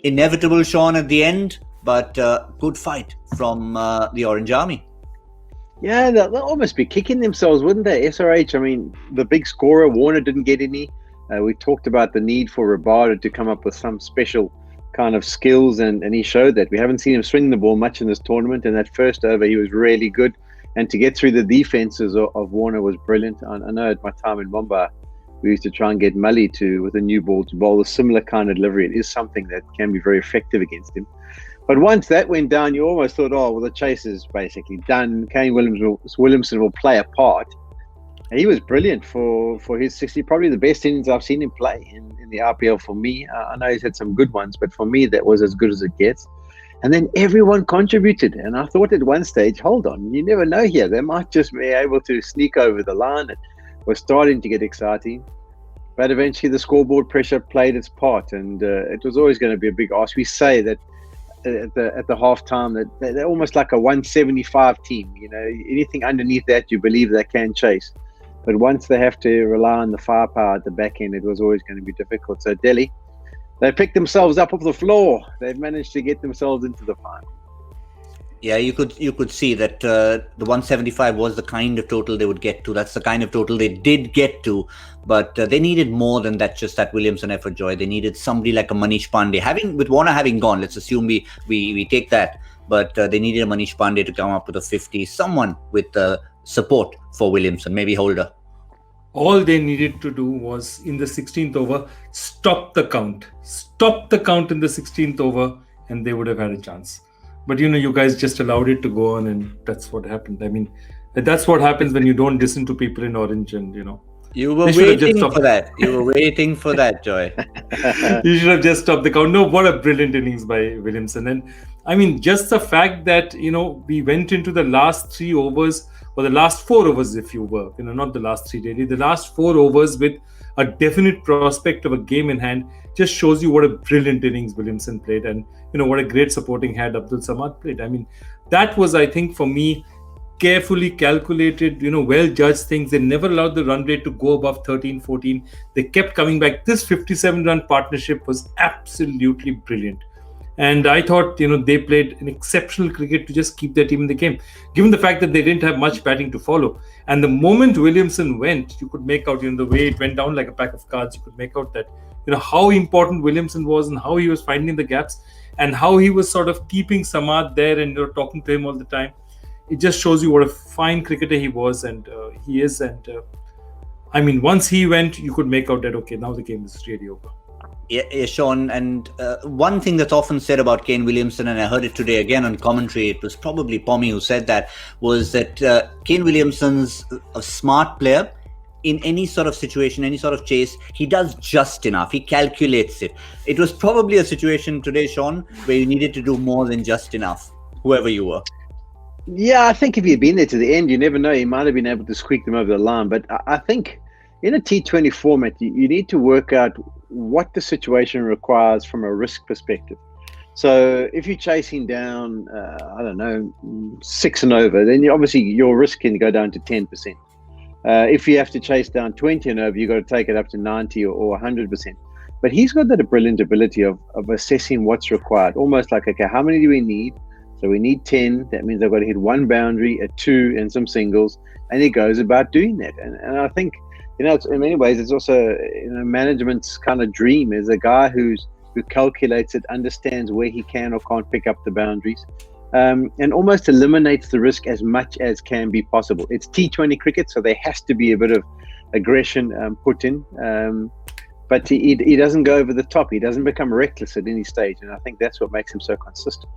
Inevitable, Shaun, at the end, but good fight from the Orange Army. Yeah, they'll almost be kicking themselves, wouldn't they? SRH, I mean, the big scorer, Warner, didn't get any. We talked about the need for Rabada to come up with some special kind of skills, and he showed that. We haven't seen him swing the ball much in this tournament, and that first over, he was really good. And to get through the defenses of Warner was brilliant. I know at my time in Mumbai, we used to try and get Mully with a new ball to bowl a similar kind of delivery. It is something that can be very effective against him. But once that went down, you almost thought, oh, well, the chase is basically done. Kane Williamson will play a part. And he was brilliant for his 60, probably the best innings I've seen him play in the RPL for me. I know he's had some good ones, but for me, that was as good as it gets. And then everyone contributed. And I thought at one stage, hold on, you never know here. They might just be able to sneak over the line. It was starting to get exciting. But eventually the scoreboard pressure played its part. And it was always going to be a big ask. We say that at the halftime that they're almost like a 175 team. You know, anything underneath that, you believe they can chase. But once they have to rely on the firepower at the back end, it was always going to be difficult. So Delhi, they picked themselves up off the floor. They've managed to get themselves into the final. Yeah, you could see that the 175 was the kind of total they would get to. That's the kind of total they did get to. But they needed more than that, just that Williamson effort, Joy. They needed somebody like a Manish Pandey. With Warner having gone, let's assume we take that. But they needed a Manish Pandey to come up with a 50. Someone with support for Williamson, maybe Holder. All they needed to do was, in the 16th over, stop the count. Stop the count in the 16th over, and they would have had a chance. But, you guys just allowed it to go on, and that's what happened. I mean, that's what happens when you don't listen to people in Orange, and, You were waiting for that. You were waiting for that, Joy. You should have just stopped the count. No, what a brilliant innings by Williamson. And, I mean, just the fact that, we went into the last 3 overs, or the last 4 overs, if you were, not the last 3 daily, the last 4 overs with a definite prospect of a game in hand, just shows you what a brilliant innings Williamson played, and what a great supporting hand Abdul Samad played. I mean, that was, I think, for me, carefully calculated, well judged things. They never allowed the run rate to go above 13, 14. They kept coming back. This 57-run partnership was absolutely brilliant. And I thought, they played an exceptional cricket to just keep their team in the game, given the fact that they didn't have much batting to follow. And the moment Williamson went, you could make out, the way it went down like a pack of cards, you could make out that, how important Williamson was and how he was finding the gaps and how he was sort of keeping Samad there and talking to him all the time. It just shows you what a fine cricketer he was, and he is. And I mean, once he went, you could make out that, okay, now the game is really over. Yeah, Shaun, and one thing that's often said about Kane Williamson, and I heard it today again on commentary, it was probably Pommy who said that, was that Kane Williamson's a smart player. In any sort of situation, any sort of chase, he does just enough. He calculates it. It was probably a situation today, Shaun, where you needed to do more than just enough, whoever you were. Yeah, I think if he'd been there to the end, you never know. He might have been able to squeak them over the line. But I think in a T20 format, you need to work out what the situation requires from a risk perspective. So if you're chasing down, 6 and over, then obviously your risk can go down to 10%. If you have to chase down 20 and over, you've got to take it up to 90 or 100%. But he's got that brilliant ability of assessing what's required. Almost like, okay, how many do we need? So we need 10. That means I've got to hit 1 boundary, a 2, and some singles. And he goes about doing that. And I think, it's, in many ways, it's also management's kind of dream is a guy who calculates it, understands where he can or can't pick up the boundaries. And almost eliminates the risk as much as can be possible. It's T20 cricket, so there has to be a bit of aggression put in. But he doesn't go over the top. He doesn't become reckless at any stage. And I think that's what makes him so consistent.